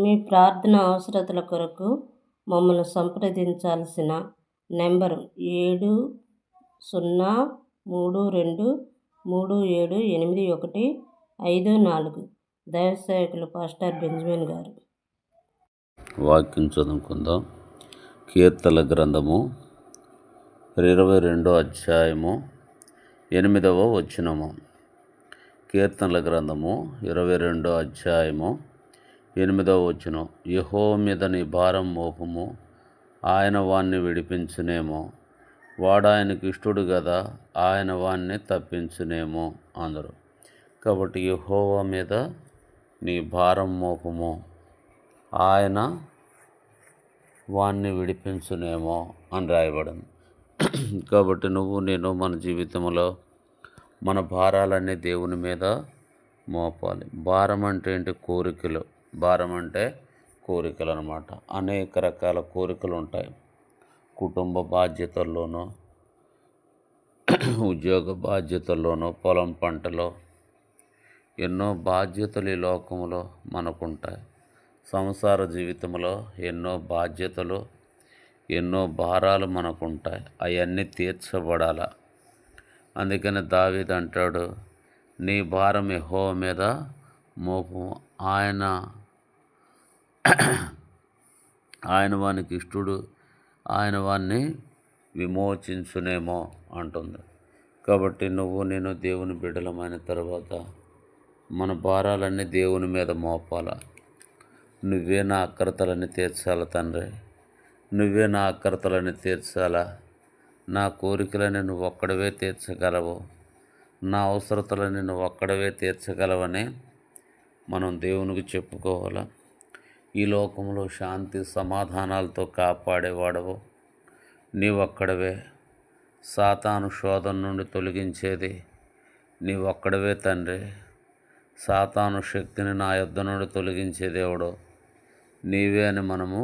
మీ ప్రార్థన అవసరతల కొరకు మమ్మల్ని సంప్రదించాల్సిన నెంబరు 7032378154. దైవ సేవకులు పాస్టర్ బెంజమిన్ గారు. వాక్యం చదువుకుందాం. కీర్తనల గ్రంథము 22వ అధ్యాయము 8వ వచనము. కీర్తనల గ్రంథము 22వ అధ్యాయము 8వ వచనం. యెహోవా మీద నీ భారం మోపము, ఆయన వాణ్ణి విడిపించునేమో. వాడు ఆయనకు ఇష్టడు గదా, ఆయన వాణ్ణి తప్పించునేమో అందరు. కాబట్టి యెహోవా మీద నీ భారం మోపము, ఆయన వాణ్ణి విడిపించునేమో అని రాయబడింది. కాబట్టి నేను మన జీవితంలో మన భారాలన్నీ దేవుని మీద మోపాలి. భారం అంటే ఏంటి? కోరికలు. భారం అంటే కోరికలు అన్నమాట. అనేక రకాల కోరికలు ఉంటాయి. కుటుంబ బాధ్యతల్లోనూ, ఉద్యోగ బాధ్యతల్లోనూ, పొలం పంటలో ఎన్నో బాధ్యతలు ఈ లోకంలో మనకుంటాయి. సంసార జీవితంలో ఎన్నో బాధ్యతలు, ఎన్నో భారాలు మనకుంటాయి. అవన్నీ తీర్చబడాల. అందుకని దావీదు అంటాడు, నీ భారం యెహోవా మీద మోపు, ఆయన వానికి ఇష్టడు, ఆయన వాన్ని విమోచించునేమో అంటుంది. కాబట్టి నేను దేవుని బిడ్డలమైన తర్వాత మన భారాలన్నీ దేవుని మీద మోపాల. నువ్వే నా అక్రతలని తీర్చాల తండ్రి, నువ్వే నా అక్రతలని తీర్చాలా. నా కోరికలని నువ్వు ఒక్కడవే తీర్చగలవు, నా అవసరతలని నువ్వు ఒక్కడవే తీర్చగలవని మనం దేవునికి చెప్పుకోవాలి. ఈ లోకంలో శాంతి సమాధానాలతో కాపాడేవాడవు నీవొక్కడవే. సాతాను శోధన నుండి తొలగించేది నీవొక్కడవే తండ్రి. సాతాను శక్తిని నా యొద్ద నుండి తొలగించే దేవుడు నీవే అని మనము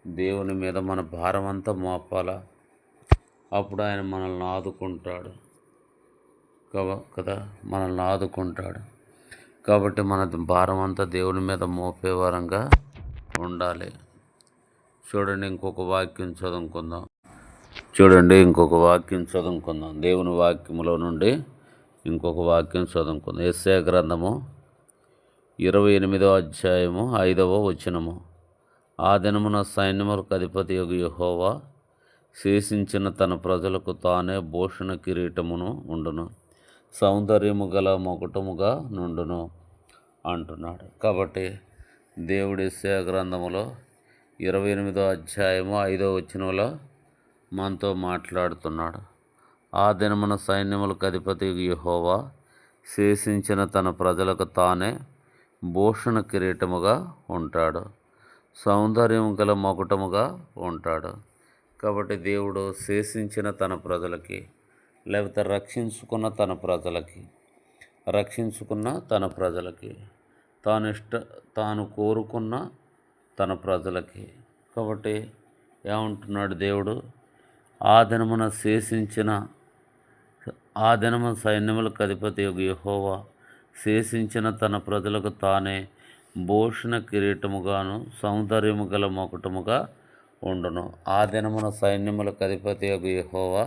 దేవుని మీద మన భారం అంతా మోపాలా. అప్పుడు ఆయన మనల్ని ఆదుకుంటాడు కదా, మనల్ని ఆదుకుంటాడు. కాబట్టి మన భారం అంతా దేవుని మీద మోపేవారంగా ఉండాలి. ఇంకొక వాక్యం చదువుకుందాం. దేవుని వాక్యములో నుండి ఇంకొక వాక్యం చదువుకుందాం. యెషయా గ్రంథము 28వ అధ్యాయము 5వ వచనము. ఆ దినమున సైన్యములకు అధిపతి యెహోవా శేషించిన తన ప్రజలకు తానే భూషణ కిరీటమును ఉండును, సౌందర్యము గల మొకటముగా నుండును అంటున్నాడు. కాబట్టి దేవుడి యెషయా గ్రంథములో 28వ అధ్యాయము 5వ వచనంలో మనతో మాట్లాడుతున్నాడు. ఆ దినమున సైన్యములకు అధిపతి యెహోవా శేషించిన తన ప్రజలకు తానే భూషణ కిరీటముగా ఉంటాడు, సౌందర్యము గల మొకటముగా ఉంటాడు. కాబట్టి దేవుడు శేషించిన తన ప్రజలకి, లేకపోతే రక్షించుకున్న తన ప్రజలకి, తాను కోరుకున్న తన ప్రజలకి. కాబట్టి ఏమంటున్నాడు దేవుడు? ఆ దినమున సైన్యములకు అధిపతి యెహోవా శేషించిన తన ప్రజలకు తానే భూషణ కిరీటముగాను, సౌందర్యము గల మొకటముగా ఉండును. ఆ దినమున సైన్యములకు అధిపతి యెహోవా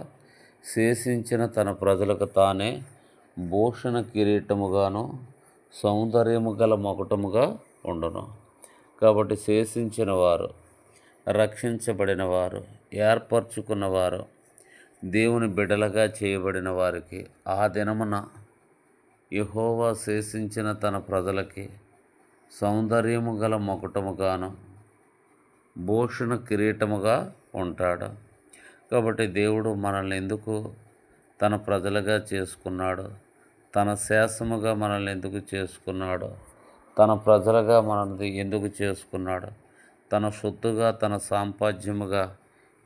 శేషించిన తన ప్రజలకు తానే భూషణ కిరీటముగాను, సౌందర్యము గల మొకటముగా ఉండును. కాబట్టి శేషించిన వారు, రక్షించబడిన వారు, ఏర్పరచుకున్నవారు, దేవుని బిడ్డలుగా చేయబడిన వారికి ఆ దినమున యెహోవా శేషించిన తన ప్రజలకి సౌందర్యము గల మొకటముగాను, భూషణ కిరీటముగా ఉంటాడు. కాబట్టి దేవుడు మనల్ని ఎందుకు తన ప్రజలుగా చేసుకున్నాడు? తన శాసముగా మనల్ని ఎందుకు చేసుకున్నాడు? తన ప్రజలుగా మనల్ని ఎందుకు చేసుకున్నాడు? తన సొత్తుగా, తన సాంపాద్యముగా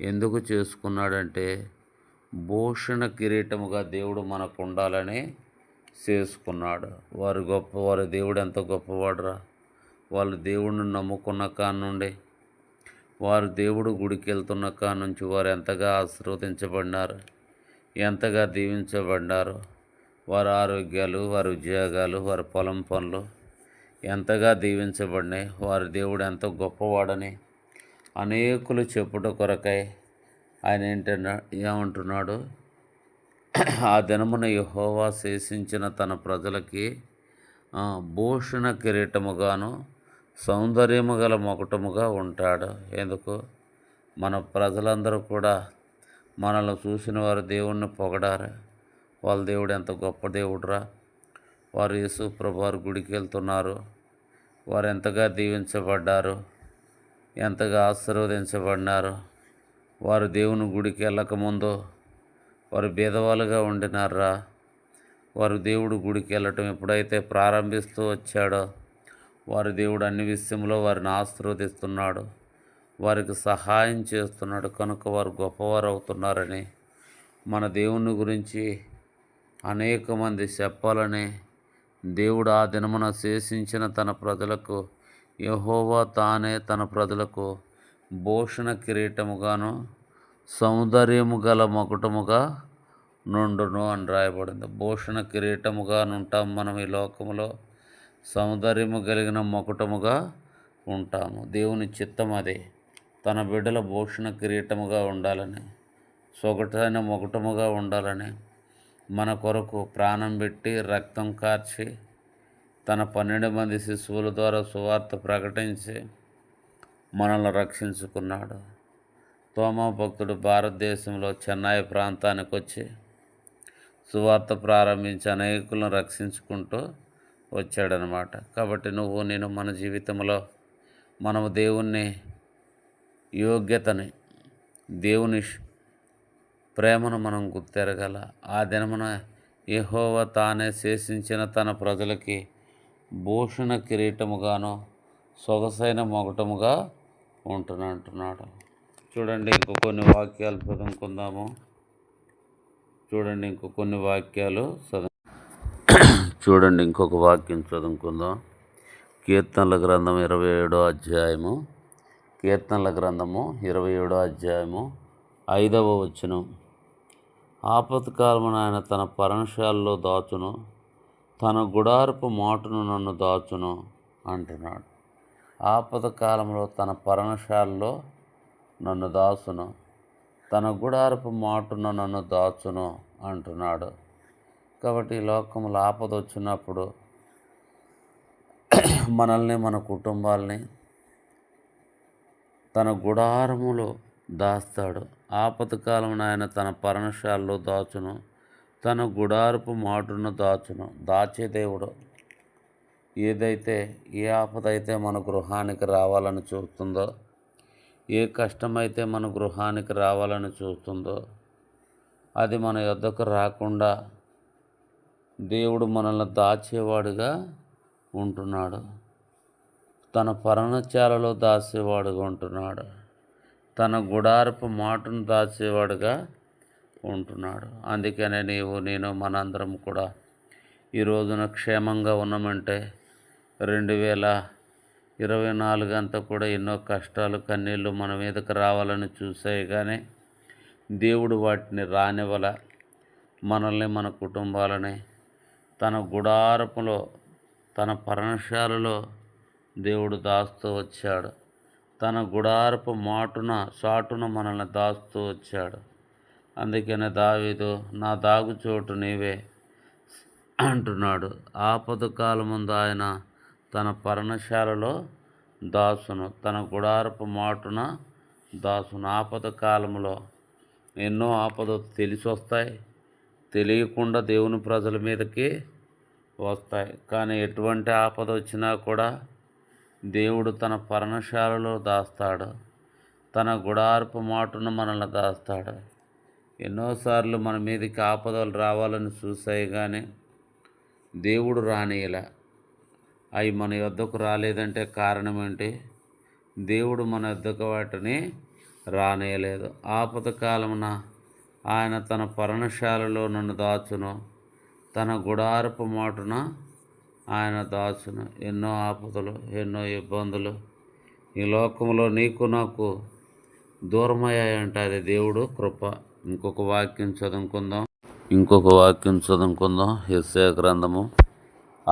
ఎందుకు చేసుకున్నాడంటే, భూషణ కిరీటముగా దేవుడు మనకు ఉండాలని చేసుకున్నాడు. వారి దేవుడు ఎంత గొప్పవాడురా. వాళ్ళు దేవుడిని నమ్ముకున్న కాడి నుండి, వారు దేవుడు గుడికి వెళ్తున్న కాడి నుంచి వారు ఎంతగా ఆశీర్వదించబడినారు, ఎంతగా దీవించబడినారు. వారి ఆరోగ్యాలు, వారి ఉద్యోగాలు, వారి పొలం పనులు ఎంతగా దీవించబడినాయి, వారి దేవుడు ఎంతో గొప్పవాడని అనేకులు చెప్పుట కొరకై ఆయన ఏమంటున్నాడు, ఆ దినమున యెహోవా శేషించిన తన ప్రజలకి భూషణ కిరీటముగాను సౌందర్యము గల మొకటముగా ఉంటాడు. ఎందుకు? మన ప్రజలందరూ కూడా మనల్ని చూసిన వారు దేవుణ్ణి పొగడారు. వాళ్ళ దేవుడు ఎంత గొప్ప దేవుడురా, వారు యేసు ప్రభువారి గుడికి వెళ్తున్నారు, వారు ఎంతగా దీవించబడ్డారు, ఎంతగా ఆశీర్వదించబడినారు. వారు దేవుని గుడికి వెళ్ళకముందు వారు బీదవాళ్ళుగా ఉండినారా. వారు దేవుడు గుడికి వెళ్ళటం ఎప్పుడైతే ప్రారంభిస్తూ వచ్చాడో వారి దేవుడు అన్ని విషయంలో వారిని ఆశీర్వదిస్తున్నాడు, వారికి సహాయం చేస్తున్నాడు. కనుక వారు గొప్పవారు అవుతున్నారని మన దేవుని గురించి అనేక మంది చెప్పాలని దేవుడు ఆ దినమున శేషించిన తన ప్రజలకు యెహోవా తానే తన ప్రజలకు భూషణ కిరీటముగాను సౌందర్యము గల మొకటముగా నుండును అని రాయబడింది. భూషణ కిరీటముగా ఉంటాం మనం ఈ లోకములో, సౌందర్యము కలిగిన మొకటముగా ఉంటాము. దేవుని చిత్తం అది, తన బిడ్డల భూషణ కిరీటముగా ఉండాలని, సొగటైన మొకటముగా ఉండాలని మన కొరకు ప్రాణం పెట్టి రక్తం కార్చి తన 12 మంది శిశువుల ద్వారా సువార్త ప్రకటించి మనల్ని రక్షించుకున్నాడు. తోమా భక్తుడు భారతదేశంలో చెన్నై ప్రాంతానికి వచ్చి సువార్త ప్రారంభించి అనేకులను రక్షించుకుంటూ వచ్చాడనమాట. కాబట్టి నువ్వు నేను మన జీవితంలో మనము దేవుని యోగ్యతని, దేవుని ప్రేమను మనం గుర్తెరగల. ఆ దినమున యెహోవా తానే శేషించిన తన ప్రజలకి భూషణ కిరీటముగాను సొగసైన మొగటముగా ఉంటునంటున్నాడు. చూడండి, ఇంకో కొన్ని వాక్యాలు చదువుకుందాము. చూడండి ఇంకొక వాక్యం చదువుకుందాం. కీర్తనల గ్రంథం 27వ అధ్యాయము, కీర్తనల గ్రంథము 27వ అధ్యాయము 5వ వచనం. ఆపత్కాలమున ఆయన తన పర్ణశాలలో దాచును, తన గుడారపు మాటును నన్ను దాచును అంటున్నాడు. ఆపత్కాలంలో తన పర్ణశాలలో నన్ను దాచును, తన గుడారపు మాటును నన్ను దాచును అంటున్నాడు. కాబట్టి ఈ లోకంలో ఆపద వచ్చినప్పుడు మనల్ని, మన కుటుంబాలని తన గుడారములో దాస్తాడు. ఆపత్కాలమున ఆయన తన పర్ణశాలలో దాచును, తన గుడారపు మాటును దాచును. దాచే దేవుడు. ఏదైతే, ఏ ఆపదైతే మన గృహానికి రావాలని చూస్తుందో, ఏ కష్టమైతే మన గృహానికి రావాలని చూస్తుందో అది మన యొద్దకు రాకుండా దేవుడు మనల్ని దాచేవాడుగా ఉంటున్నాడు. తన పర్ణశాలలో దాచేవాడుగా ఉంటున్నాడు. తన గుడారపు మాటను దాచేవాడుగా ఉంటున్నాడు. అందుకనే నేను మనందరం కూడా ఈ రోజున క్షేమంగా ఉన్నామంటే 2024 అంతా కూడా ఎన్నో కష్టాలు, కన్నీళ్ళు మన మీదకి రావాలని చూసాయి, కానీ దేవుడు వాటిని రానివ్వల. మనల్ని, మన కుటుంబాలని తన గుడారపులో, తన పర్ణశాలలో దేవుడు దాస్తూ వచ్చాడు. తన గుడారపు మాటున, చాటున మనల్ని దాస్తూ వచ్చాడు. అందుకనే దావీదు, నా దాగుచోటు నీవే అంటున్నాడు. ఆపద కాలముందు ఆయన తన పర్ణశాలలో దాసును, తన గుడారపు మాటున దాసును. ఆపద కాలంలో ఎన్నో ఆపదలు తెలిసి వస్తాయి, తెలియకుండా దేవుని ప్రజల మీదకి వస్తాయి. కానీ ఎటువంటి ఆపద వచ్చినా కూడా దేవుడు తన పర్ణశాలలో దాస్తాడు, తన గుడారపు మాటున మనల్ని దాస్తాడు. ఎన్నోసార్లు మన మీదకి ఆపదలు రావాలని చూసాయి, కానీ దేవుడు రానియలే. అవి మన యొద్దకు రాలేదంటే కారణం ఏంటి? దేవుడు మన యొద్దకు వాటిని రానియలేదు. ఆపద కాలమున ఆయన తన పర్ణశాలలో నన్ను దాచును, తన గుడారపు మాటున ఆయన దాచును. ఎన్నో ఆపదలు, ఎన్నో ఇబ్బందులు ఈ లోకంలో నీకు నాకు దూరమయ్యాయంటే అది దేవుడు కృప. ఇంకొక వాక్యం చదువుకుందాం. యెషయా గ్రంథము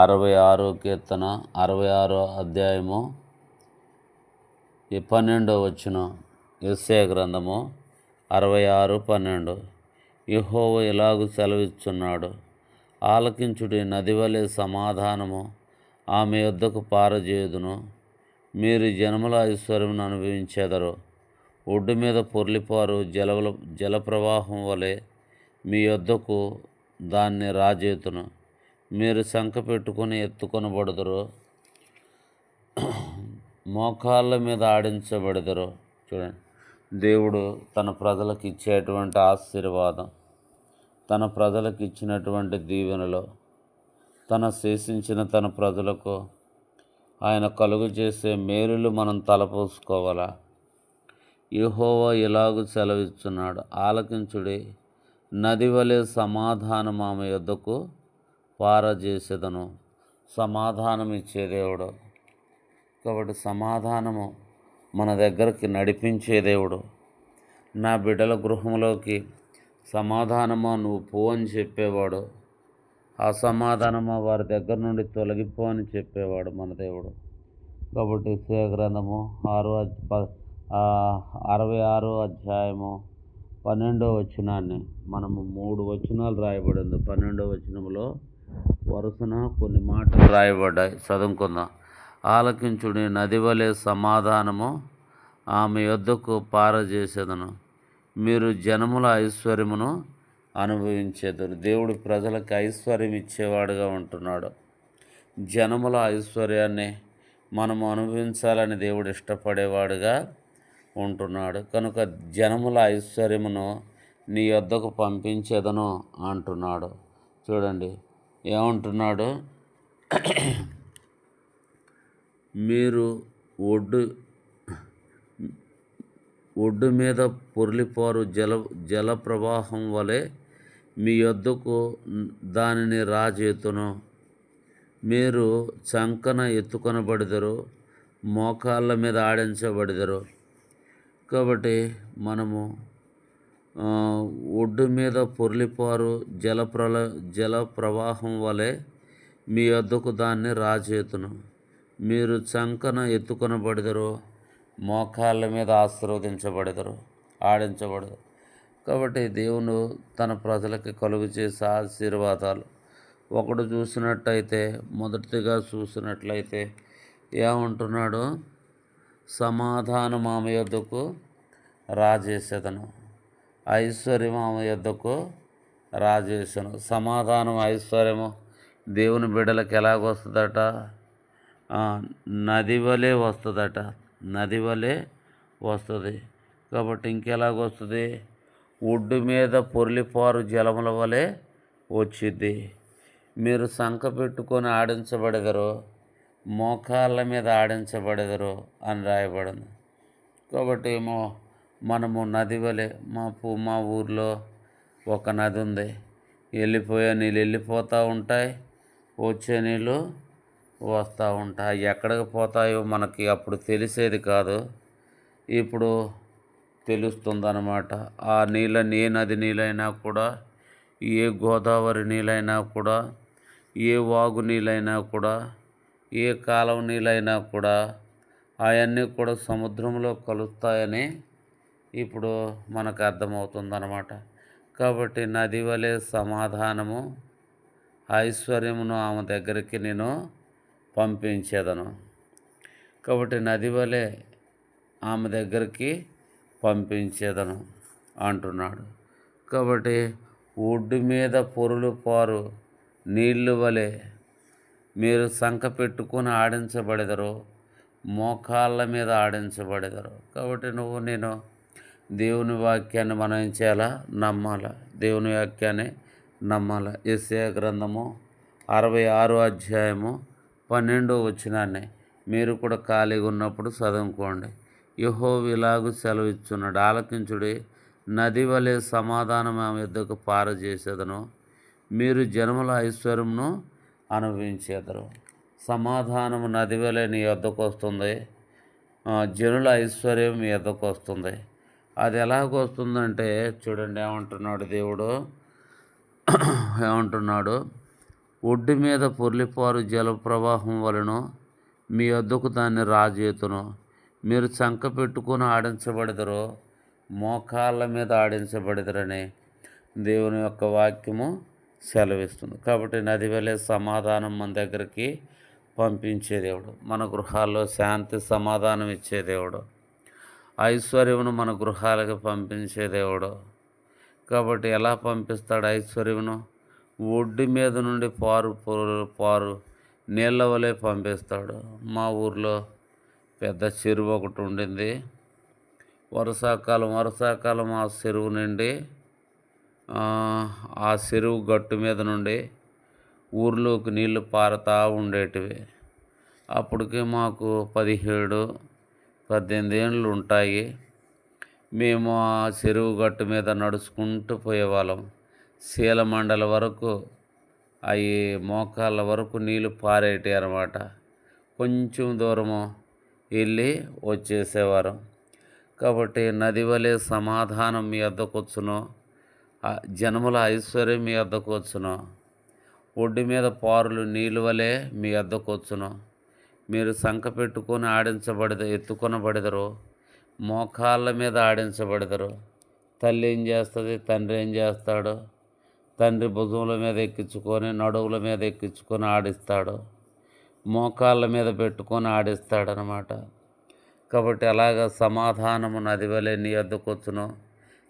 66 కీర్తన 66 అధ్యాయము 12 వచనం. యెషయా గ్రంథము 66:12. యెహోవా ఇలాగు సెలవిచ్చున్నాడు, ఆలకించుడి, నదివలె సమాధానము ఆమె యొద్దకు పారజేయుదును. మీరు జనముల ఐశ్వర్యమును అనుభవించెదరు. ఒడ్డు మీద పొర్లిపారు జలప్రవాహం వలె మీ యొద్దకు దాన్ని రాజేతును. మీరు శంఖ పెట్టుకుని ఎత్తుకొనబడుదురు, మోకాళ్ళ మీద ఆడించబడెదరు. చూడండి, దేవుడు తన ప్రజలకు ఇచ్చేటువంటి ఆశీర్వాదం, తన ప్రజలకు ఇచ్చినటువంటి దీవెనలో తన శేషించిన తన ప్రజలకు ఆయన కలుగు చేసే మేలులు మనం తలపోసుకోవాలా. యెహోవా ఇలాగు సెలవిస్తున్నాడు, ఆలకించుడి, నది వలె సమాధానం ఆమె యొద్దకు పారజేసేదను. సమాధానం ఇచ్చే దేవుడు కాబట్టి సమాధానము మన దగ్గరికి నడిపించే దేవుడు. నా బిడ్డల గృహంలోకి సమాధానమా నువ్వు పో అని చెప్పేవాడు, అసమాధానమా వారి దగ్గర నుండి తొలగిపో అని చెప్పేవాడు మన దేవుడు. కాబట్టి యెషయా గ్రంథము 66 అధ్యాయము 12 వచనాన్ని మనము 3 వచనాలు రాయబడింది. 12 వచనంలో వరుసన కొన్ని మాటలు రాయబడ్డాయి, చదువుకుందాం. ఆలకించుడి, నది వలె సమాధానము ఆమె యొద్దకు పారజేసేదను. మీరు జనముల ఐశ్వర్యమును అనుభవించేదరు. దేవుడు ప్రజలకు ఐశ్వర్యం ఇచ్చేవాడుగా ఉంటున్నాడు. జనముల ఐశ్వర్యాన్ని మనము అనుభవించాలని దేవుడు ఇష్టపడేవాడుగా ఉంటున్నాడు. కనుక జనముల ఐశ్వర్యమును నీ యొద్దకు పంపించేదను అంటున్నాడు. చూడండి ఏమంటున్నాడు, మీరు ఒడ్డు మీద పొర్లిపోరు జల ప్రవాహం వలె మీ యొద్దకు దానిని రాజేతును. మీరు చంకన ఎత్తుకొనబడెదరు, మోకాళ్ళ మీద ఆడించబడెదరు. కాబట్టి మనము ఒడ్డు మీద పొర్లిపారు జల ప్రవాహం వలె మీ యొద్దకు దాన్ని రాజేతును. మీరు చంకన ఎత్తుకొనబడెదరు, మోకాళ్ళ మీద ఆశీర్వదించబడెదరు, ఆడించబడదు. కాబట్టి దేవుడు తన ప్రజలకి కలుగు చేసే ఆశీర్వాదాలు ఒకడు చూసినట్టయితే, మొదటిగా చూసినట్లయితే ఏమంటున్నాడు, సమాధానం ఆమె యొద్దకు రాజేసేదను, ఐశ్వర్యం ఆమె యొద్దకు రాజేసను. సమాధానం ఐశ్వర్యము దేవుని బిడ్డలకు ఎలాగొస్తుందట, నది వలె వస్తుందట, నది వలె వస్తుంది. కాబట్టి ఇంకెలాగొస్తుంది, ఒడ్డు మీద పొర్లిపారు జలముల వలె వచ్చిద్ది. మీరు సంక పెట్టుకొని ఆడించబడెదరు, మోకాళ్ళ మీద ఆడించబడెదరు అని రాయబడింది. కాబట్టి మనము నది వలె, మా ఊర్లో ఒక నది ఉంది, వెళ్ళిపోయే నీళ్ళు వెళ్ళిపోతూ ఉంటాయి, వచ్చే నీళ్ళు వస్తూ ఉంటాయి. ఎక్కడికి పోతాయో మనకి అప్పుడు తెలిసేది కాదు, ఇప్పుడు తెలుస్తుందన్నమాట. ఆ నీళ్ళని ఏ నది నీళ్ళైనా కూడా, ఏ గోదావరి నీళ్ళైనా కూడా, ఏ వాగు నీళ్ళైనా కూడా, ఏ కాలువ నీళ్ళైనా కూడా అవన్నీ కూడా సముద్రంలో కలుస్తాయని ఇప్పుడు మనకు అర్థమవుతుందన్నమాట. కాబట్టి నది వలె సమాధానము ఐశ్వర్యమును ఆమె దగ్గరికి నేను పంపించేదను. కాబట్టి నది వలె ఆమె దగ్గరికి పంపించేదను అంటున్నాడు. కాబట్టి ఒడ్డు మీద పొర్లిపారు నీళ్ళు వలె మీరు సంక పెట్టుకొని ఆడించబడెదరు, మోకాళ్ళ మీద ఆడించబడెదరు. కాబట్టి నేను దేవుని వాక్యాన్ని మనం ఏం చేయాలా, నమ్మాలా. దేవుని వాక్యాన్ని నమ్మాలా. యెషయా గ్రంథము 66 అధ్యాయము 12 వచనాన్ని మీరు కూడా ఖాళీగా ఉన్నప్పుడు చదువుకోండి. యెహోవా ఇలాగు సెలవిచ్చున్నాడు, ఆలకించుడి, నది వలె సమాధానం ఆమె యొద్దకు పారజేసేదను. మీరు జనముల ఐశ్వర్యమును అనుభవించేదరు. సమాధానము నది వలె నీ యొద్దకు వస్తుంది, జనుల ఐశ్వర్యం మీ యొద్దకు వస్తుంది. అది ఎలాగొస్తుందంటే చూడండి ఏమంటున్నాడు దేవుడు, ఏమంటున్నాడు, ఒడ్డు మీద పొర్లిపారు జల ప్రవాహం వలన మీ వద్దకు దాన్ని రాజేతును. మీరు చంక పెట్టుకుని ఆడించబడదరో, మోకాళ్ళ మీద ఆడించబడదరని దేవుని యొక్క వాక్యము సెలవిస్తుంది. కాబట్టి నది వలె సమాధానం మన దగ్గరికి పంపించే దేవుడు, మన గృహాల్లో శాంతి సమాధానం ఇచ్చే దేవుడు, ఐశ్వర్యమును మన గృహాలకు పంపించే దేవుడు. కాబట్టి ఎలా పంపిస్తాడు ఐశ్వర్యమును? ఒడ్డు మీద నుండి పారు నీళ్ళ వలె పంపిస్తాడు. మా ఊర్లో పెద్ద చెరువు ఒకటి ఉండింది. వర్షాకాలం ఆ చెరువు నుండి ఆ చెరువు గట్టు మీద నుండి ఊర్లోకి నీళ్లు పారుతూ ఉండేటివి. అప్పటికే మాకు 17-18 ఏళ్ళు ఉంటాయి. మేము ఆ చెరువు గట్టు మీద నడుచుకుంటూ పోయేవాళ్ళం. శీలమండల వరకు, అవి మోకాళ్ళ వరకు నీళ్ళు పారేటి అన్నమాట. కొంచెం దూరము వెళ్ళి వచ్చేసేవారు. కాబట్టి నది వలె సమాధానం మీ వద్దకు వచ్చును, జనముల ఐశ్వర్యం మీ వద్దకు వచ్చును. ఒడ్డు మీద పారులు నీళ్ళు వలె మీ వద్దకు వచ్చును. మీరు సంక పెట్టుకొని ఎత్తుకొనబడెదరు, మోకాళ్ళ మీద ఆడించబడెదరు. తల్లి ఏం చేస్తుంది, తండ్రి ఏం చేస్తాడు? తండ్రి భుజముల మీద ఎక్కించుకొని, నడువుల మీద ఎక్కించుకొని ఆడిస్తాడు, మోకాళ్ళ మీద పెట్టుకొని ఆడిస్తాడనమాట. కాబట్టి అలాగ సమాధానము నది వలె నీ వద్దకు వచ్చును,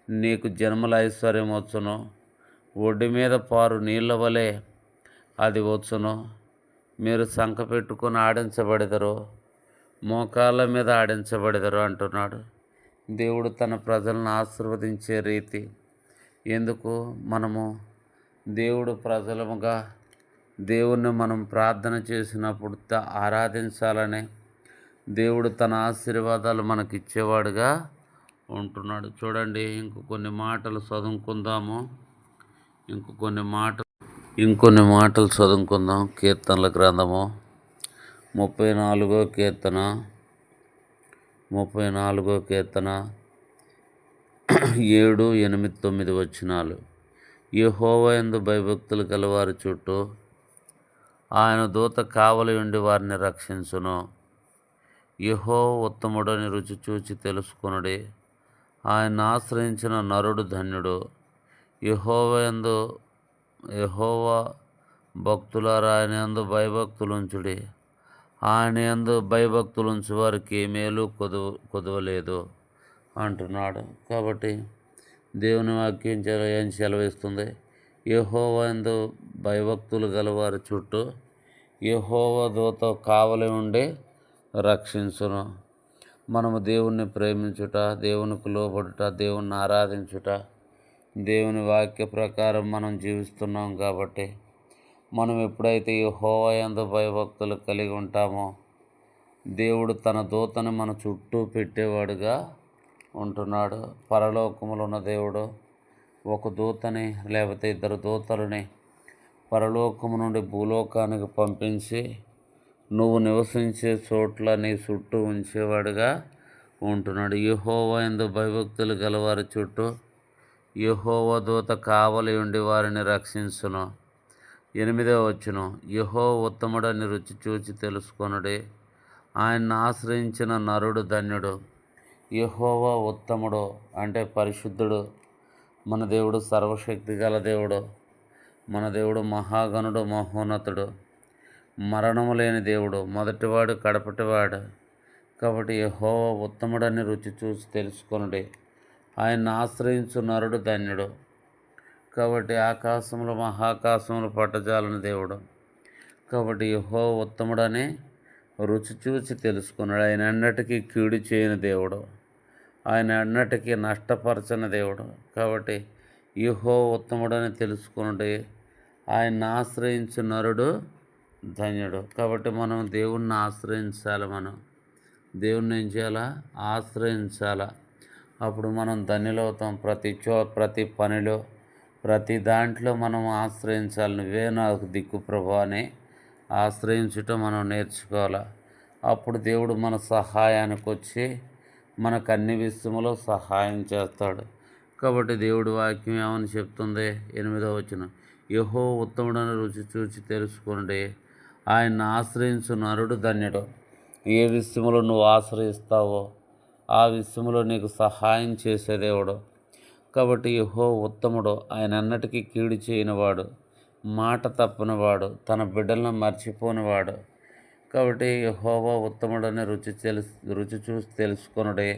నీకు జన్మల ఐశ్వర్యం వచ్చును. ఒడ్డు మీద పారు నీళ్ళ వలె అది వచ్చును. మీరు సంక పెట్టుకొని ఆడించబడెదరు, మోకాళ్ళ మీద ఆడించబడెదరు అంటున్నాడు దేవుడు తన ప్రజలను ఆశీర్వదించే రీతి. ఎందుకు? మనము దేవుడు ప్రజలముగా దేవుణ్ణి మనం ప్రార్థన చేసినప్పుడు ఆరాధించాలని దేవుడు తన ఆశీర్వాదాలు మనకిచ్చేవాడుగా ఉంటున్నాడు. చూడండి, ఇంకొన్ని మాటలు చదువుకుందాము. ఇంకొన్ని మాటలు చదువుకుందాం. కీర్తనల గ్రంథము 34వ కీర్తన 7, 8, 9 వచనాలు. యెహోవా యందు భయభక్తులు గలవారి చుట్టూ ఆయన దూత కావలి ఉండి వారిని రక్షించును. యెహోవా ఉత్తముడని రుచి చూచి తెలుసుకొనుడి, ఆయన ఆశ్రయించిన నరుడు ధన్యుడు. యెహోవా భక్తులారా, ఆయన యందు భయభక్తులుంచుడి. ఆయన యందు భయభక్తులుంచు వారికి ఏ మేలు కొదవలేదు అంటున్నాడు. కాబట్టి దేవుని వాక్యం ఏం సెలవిస్తుంది? యెహోవా యందు భయభక్తులు గలవారి చుట్టూ యెహోవా దూత కావలి ఉండి రక్షించును. మనము దేవుణ్ణి ప్రేమించుట, దేవునికి లోబడుట, దేవుణ్ణి ఆరాధించుట, దేవుని వాక్య ప్రకారం మనం జీవిస్తున్నాం. కాబట్టి మనం ఎప్పుడైతే యెహోవా యందు భయభక్తులు కలిగి ఉంటామో దేవుడు తన దూతని మన చుట్టూ పెట్టేవాడుగా ఉంటున్నాడు. పరలోకములో ఉన్న దేవుడు ఒక దూతని లేకపోతే 2 దూతలని పరలోకము నుండి భూలోకానికి పంపించి నువ్వు నివసించే చోట్ల నీ చుట్టూ ఉంచేవాడుగా ఉంటున్నాడు. యెహోవా యందు భయభక్తులు గలవారి చుట్టూ యెహోవా దూత కావలి ఉండి వారిని రక్షించును. 8వ వచనం. యెహోవా ఉత్తముడని రుచి చూచి తెలుసుకొనుడి, ఆయన్ని ఆశ్రయించిన నరుడు ధన్యుడు. యెహోవా ఉత్తముడు అంటే పరిశుద్ధుడు. మన దేవుడు సర్వశక్తి గల దేవుడు. మన దేవుడు మహాగణుడు, మహోన్నతుడు, మరణము లేని దేవుడు, మొదటివాడు, కడపటివాడు. కాబట్టి యెహోవా ఉత్తముడని రుచి చూసి తెలుసుకొనుడి, ఆయన్ని ఆశ్రయించు నరుడు ధన్యుడు. కాబట్టి ఆకాశములు మహాకాశములు పట్టజాలని దేవుడు. కాబట్టి యెహోవా ఉత్తముడని రుచి చూసి తెలుసుకున్నాడు. ఆయన ఎన్నటికీ కీడు చేయని దేవుడు, ఆయన ఎన్నటికీ నష్టపరచని దేవుడు. కాబట్టి యెహోవా ఉత్తముడని తెలుసుకునుడి, ఆయన్ని ఆశ్రయించు నరుడు ధన్యుడు. కాబట్టి మనం దేవుణ్ణి ఆశ్రయించాలి. మనం దేవుణ్ణి ఏం చేయాలా? ఆశ్రయించాలా. అప్పుడు మనం ధన్యులవుతాం. ప్రతి పనిలో, ప్రతి దాంట్లో మనం ఆశ్రయించాలి. నువ్వే నాకు దిక్కు ప్రభువా అని ఆశ్రయించుట మనం నేర్చుకోవాలి. అప్పుడు దేవుడు మన సహాయానికి వచ్చి మనకు అన్ని విషయములో సహాయం చేస్తాడు. కాబట్టి దేవుడి వాక్యం ఏమని చెప్తుంది? 8వ వచనం. యెహోవా ఉత్తముడని రుచి చూచి తెలుసుకొనుడి. ఆయన్ని ఆశ్రయించు నరుడు ధన్యుడు. ఏ విషయంలో నువ్వు ఆశ్రయిస్తావో ఆ విషయంలో నీకు సహాయం చేసే దేవుడు. కాబట్టి యెహోవా ఉత్తముడు, ఆయన అన్నటికీ కీడు చేయనివాడు, మాట తప్పనివాడు, తన బిడ్డలను మర్చిపోనివాడు. కాబట్టి యెహోవా ఉత్తముడని రుచి చూసి తెలుసుకొనుడే.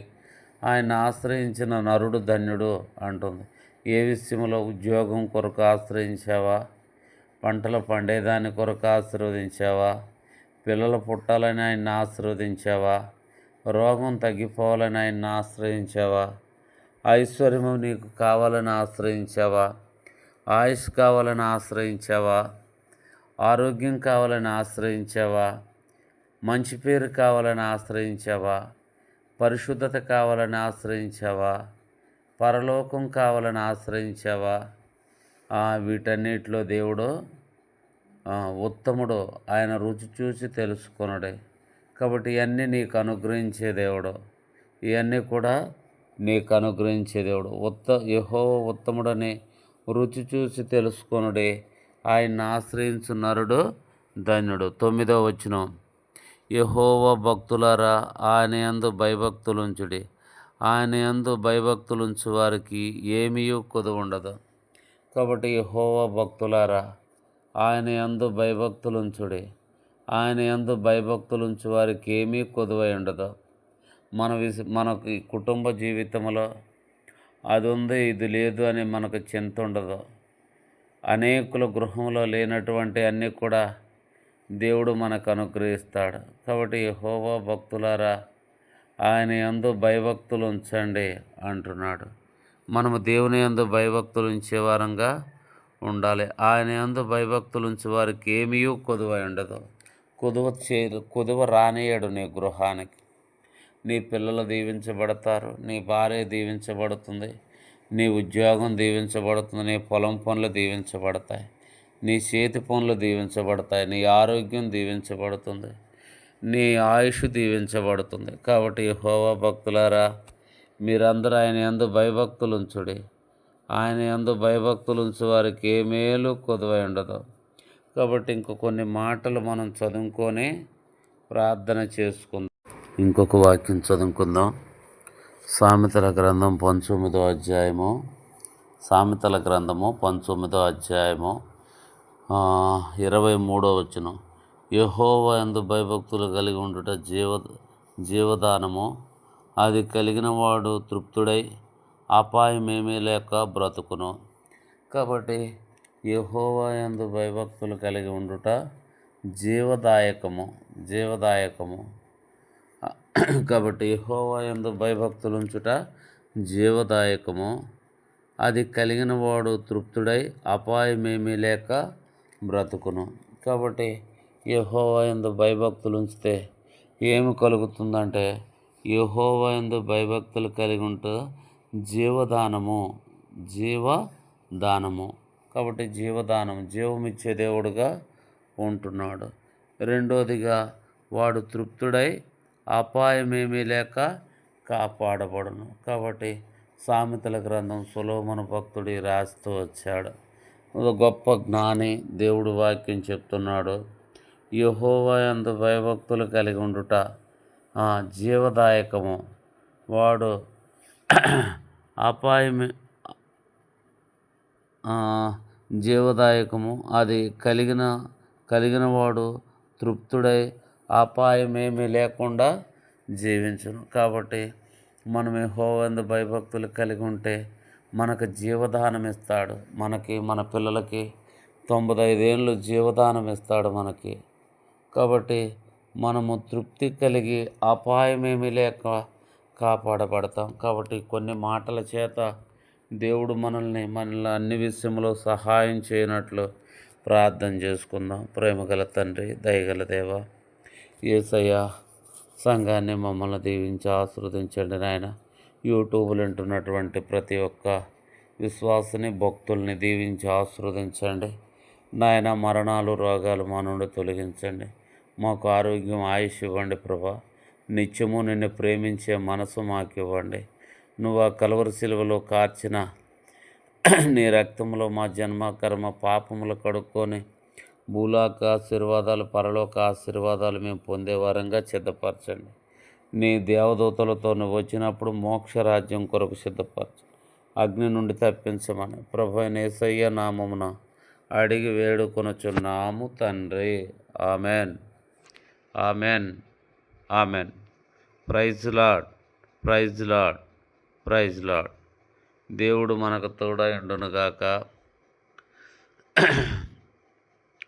ఆయన ఆశ్రయించిన నరుడు ధన్యుడు అంటుంది. ఏ విషయంలో? ఉద్యోగం కొరకు ఆశ్రయించావా? పంటలు పండేదాని కొరకు ఆశీర్వదించావా? పిల్లలు పుట్టాలని ఆయన్ని ఆశీర్వదించావా? రోగం తగ్గిపోవాలని ఆయన్ని ఆశ్రయించావా? ఐశ్వర్యము నీకు కావాలని ఆశ్రయించావా? ఆయుష్ కావాలని ఆశ్రయించావా? ఆరోగ్యం కావాలని ఆశ్రయించావా? మంచి పేరు కావాలని ఆశ్రయించావా? పరిశుద్ధత కావాలని ఆశ్రయించావా? పరలోకం కావాలని ఆశ్రయించావా? వీటన్నిటిలో దేవుడు ఉత్తముడు, ఆయన రుచి చూసి తెలుసుకొనుడే. కాబట్టి ఇవన్నీ నీకు అనుగ్రహించే దేవుడు, ఇవన్నీ కూడా నీకు అనుగ్రహించే దేవుడు. యెహోవా ఉత్తముడని రుచి చూసి తెలుసుకొనుడే. ఆయన్ని ఆశ్రయించు నరుడు ధన్యుడు. 9వ వచనం, యెహోవా భక్తులారా ఆయన యందు భయభక్తులుంచుడి. ఆయన యందు భయభక్తులుంచు వారికి ఏమీ కొదువ ఉండదు. కాబట్టి యెహోవా భక్తులారా ఆయన యందు భయభక్తులుంచుడి. ఆయన యందు భయభక్తులుంచు వారికి ఏమీ కొదువై ఉండదు. మనకి కుటుంబ జీవితంలో అది ఉంది ఇది లేదు అని మనకు చింత ఉండదు. అనేకుల గృహంలో లేనటువంటి అన్నీ కూడా దేవుడు మనకు అనుగ్రహిస్తాడు. కాబట్టి యెహోవా భక్తులారా ఆయన యందు భయభక్తులు ఉంచండి అంటున్నాడు. మనము దేవుని యందు భయభక్తులు ఉంచే వారంగా ఉండాలి. ఆయన యందు భయభక్తులు ఉంచే వారికి ఏమీ కొదువై ఉండదు. కొదువ రానియడు నీ గృహానికి. నీ పిల్లలు దీవించబడతారు, నీ భార్య దీవించబడుతుంది, నీ ఉద్యోగం దీవించబడుతుంది, నీ పొలం పనులు దీవించబడతాయి, నీ చేతి పనులు దీవించబడతాయి, నీ ఆరోగ్యం దీవించబడుతుంది, నీ ఆయుష్ దీవించబడుతుంది. కాబట్టి యెహోవా భక్తులారా మీరందరూ ఆయన యందు భయభక్తులు ఉంచుడి. ఆయన యందు భయభక్తులు ఉంచు వారికి ఏ మేలు కొదువై ఉండదు. కాబట్టి కొన్ని మాటలు మనం చదువుకొని ప్రార్థన చేసుకుందాం. ఇంకొక వాక్యం చదువుకుందాం. సామెతల గ్రంథం 19వ అధ్యాయము. సామెతల గ్రంథము 19వ అధ్యాయము 23వ వచనం, యెహోవా యందు భయభక్తులు కలిగి ఉండుట జీవదానము. అది కలిగిన వాడు తృప్తుడై అపాయమేమీ లేక బ్రతుకును. కాబట్టి యెహోవా యందు భయభక్తులు కలిగి ఉండుట జీవదాయకము. కాబట్టి యెహోవా యందు భయభక్తులు ఉంచుట జీవదాయకము. అది కలిగిన వాడు తృప్తుడై అపాయమేమీ లేక బ్రతుకును. కాబట్టి యెహోవా యందు భయభక్తులు ఉంచితే ఏమి కలుగుతుందంటే, యెహోవా యందు భయభక్తులు కలిగి ఉంటూ జీవదానము. కాబట్టి జీవమిచ్చే దేవుడుగా ఉంటున్నాడు. రెండోదిగా వాడు తృప్తుడై అపాయమేమీ లేక కాపాడబడును. కాబట్టి సామెతల గ్రంథం సొలొమోను భక్తుడి రాస్తూ వచ్చాడు. గొప్ప జ్ఞాని దేవుడు వాక్యం చెప్తున్నాడు. యెహోవా యందు భయభక్తులు కలిగి ఉండుట జీవదాయకము. వాడు జీవదాయకము. అది కలిగిన వాడు తృప్తుడై అపాయమేమీ లేకుండా జీవించును. కాబట్టి మనం యెహోవా యందు భయభక్తులు కలిగి ఉంటే మనకు జీవదానం ఇస్తాడు. మన పిల్లలకి 95 ఏళ్ళు జీవదానం ఇస్తాడు మనకి. కాబట్టి మనము తృప్తి కలిగి అపాయమేమీ లేక కాపాడబడతాం. కాబట్టి కొన్ని మాటల చేత దేవుడు మనల్ని అన్ని విషయంలో సహాయం చేయనట్లు ప్రార్థన చేసుకుందాం. ప్రేమగల తండ్రి, దయగల దేవ యేసయ్య, సంఘాన్ని మమ్మల్ని దీవించి ఆశీర్వదించండి నాయన. యూట్యూబ్లో వింటున్నటువంటి ప్రతి ఒక్క విశ్వాసని, భక్తుల్ని దీవించి ఆశీర్వదించండి నాయన. మరణాలు, రోగాలు మా నుండి తొలగించండి. మాకు ఆరోగ్యం, ఆయుష్ ఇవ్వండి ప్రభా. నిత్యము నిన్ను ప్రేమించే మనసు మాకు ఇవ్వండి. నువ్వు ఆ కలువరి శిలువలో కార్చిన నీ రక్తంలో మా జన్మ కర్మ పాపములు కడుక్కొని భూలోక ఆశీర్వాదాలు పరలోక ఆశీర్వాదాలు మేము పొందే వారంగా సిద్ధపరచండి. నీ దేవదూతలతో నువ్వు వచ్చినప్పుడు మోక్షరాజ్యం కొరకు సిద్ధపరచు. అగ్ని నుండి తప్పించమని ప్రభు అయిన యేసయ్య నామమున అడిగి వేడుకొనుచున్నాము తండ్రి. Amen, amen, amen. Praise Lord, praise Lord, praise Lord. దేవుడు మనకు తోడైండునుగాక.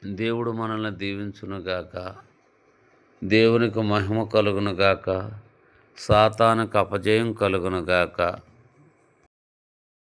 దేవుడు మనల్ని దీవించునుగాక. దేవునికి మహిమ కలుగునుగాక. సాతానుకు అపజయం కలుగునుగాక.